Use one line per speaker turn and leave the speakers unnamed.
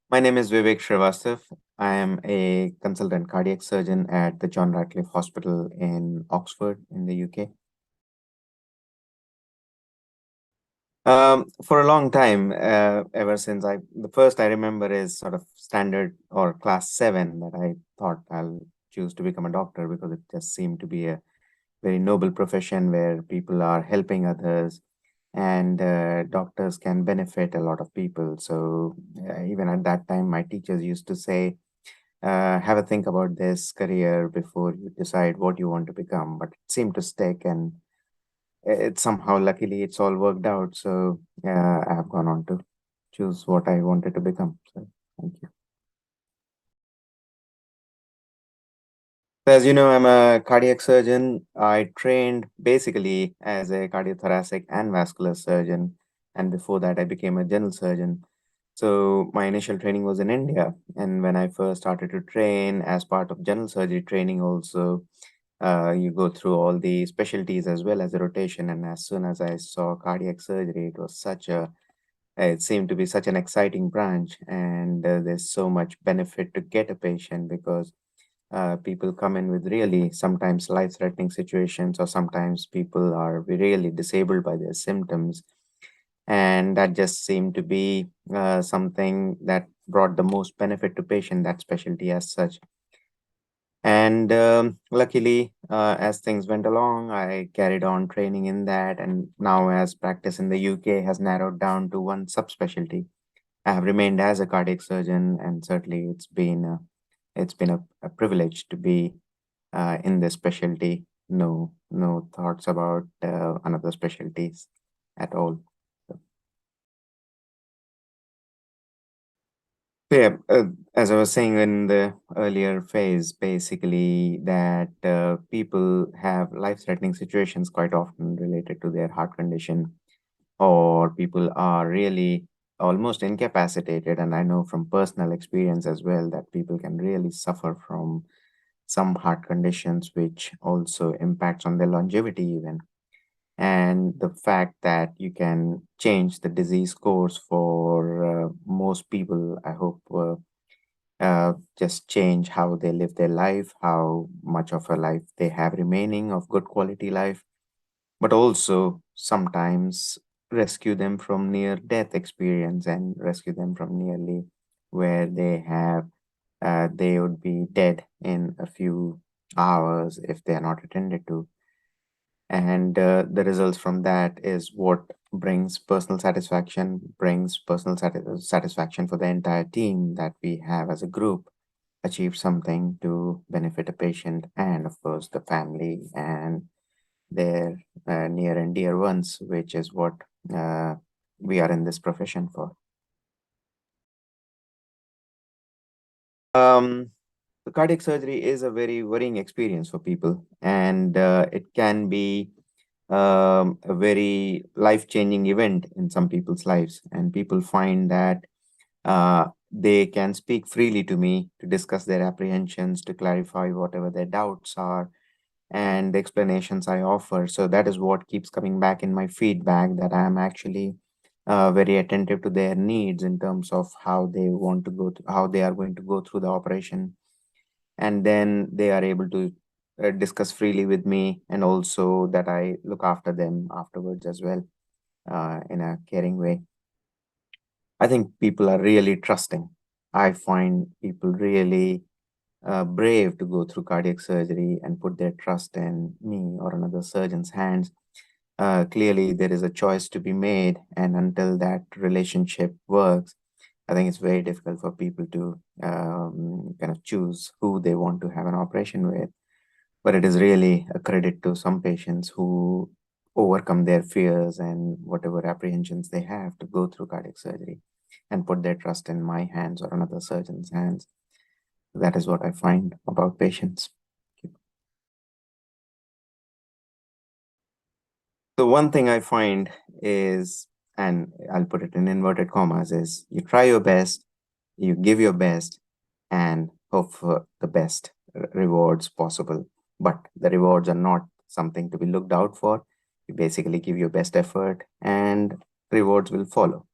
My name is Vivek Srivastava. I am a consultant cardiac surgeon at the John Radcliffe Hospital in Oxford, in the UK. For a long time, ever since the first I remember is sort of standard or class 7 that I thought I'll choose to become a doctor because it just seemed to be a very noble profession where people are helping others and doctors can benefit a lot of people. So even at that time, my teachers used to say, have a think about this career before you decide what you want to become. But it seemed to stick, and it somehow, luckily, it's all worked out. So I have gone on to choose what I wanted to become. So thank you. As you know, I'm a cardiac surgeon. I trained basically as a cardiothoracic and vascular surgeon, and before that, I became a general surgeon. So my initial training was in India, and when I first started to train as part of general surgery training, also you go through all the specialties as well as the rotation. And as soon as I saw cardiac surgery, it seemed to be such an exciting branch, and there's so much benefit to get a patient because people come in with really sometimes life-threatening situations, or sometimes people are really disabled by their symptoms. And that just seemed to be something that brought the most benefit to patient, that specialty as such. And luckily, as things went along, I carried on training in that. And now, as practice in the UK has narrowed down to one subspecialty, I have remained as a cardiac surgeon, and certainly it's been a privilege to be in this specialty. No thoughts about another specialties at all. Yeah, as I was saying in the earlier phase, basically that people have life-threatening situations quite often related to their heart condition, or people are really almost incapacitated. And I know from personal experience as well that people can really suffer from some heart conditions, which also impacts on their longevity even. And the fact that you can change the disease course for most people, I hope just change how they live their life, how much of a life they have remaining of good quality life, but also sometimes rescue them from near death experience and rescue them from nearly where they would be dead in a few hours if they are not attended to. And the results from that is what brings personal satisfaction, brings satisfaction for the entire team that we have as a group achieve something to benefit a patient and, of course, the family and their near and dear ones, which is what uh, we are in this profession for. Um, the cardiac surgery is a very worrying experience for people, and it can be a very life-changing event in some people's lives. And people find that they can speak freely to me to discuss their apprehensions, to clarify whatever their doubts are, and the explanations I offer. So that is what keeps coming back in my feedback, that I am actually very attentive to their needs in terms of how they want to go, how they are going to go through the operation. And then they are able to discuss freely with me, and also that I look after them afterwards as well in a caring way. I think people are really trusting. I find people really brave to go through cardiac surgery and put their trust in me or another surgeon's hands. Clearly, there is a choice to be made, and until that relationship works, I think it's very difficult for people to kind of choose who they want to have an operation with. But it is really a credit to some patients who overcome their fears and whatever apprehensions they have to go through cardiac surgery and put their trust in my hands or another surgeon's hands. That is what I find about patients. So one thing I find is, and I'll put it in inverted commas, is you try your best, you give your best, and hope for the best rewards possible. But the rewards are not something to be looked out for. You basically give your best effort, and rewards will follow.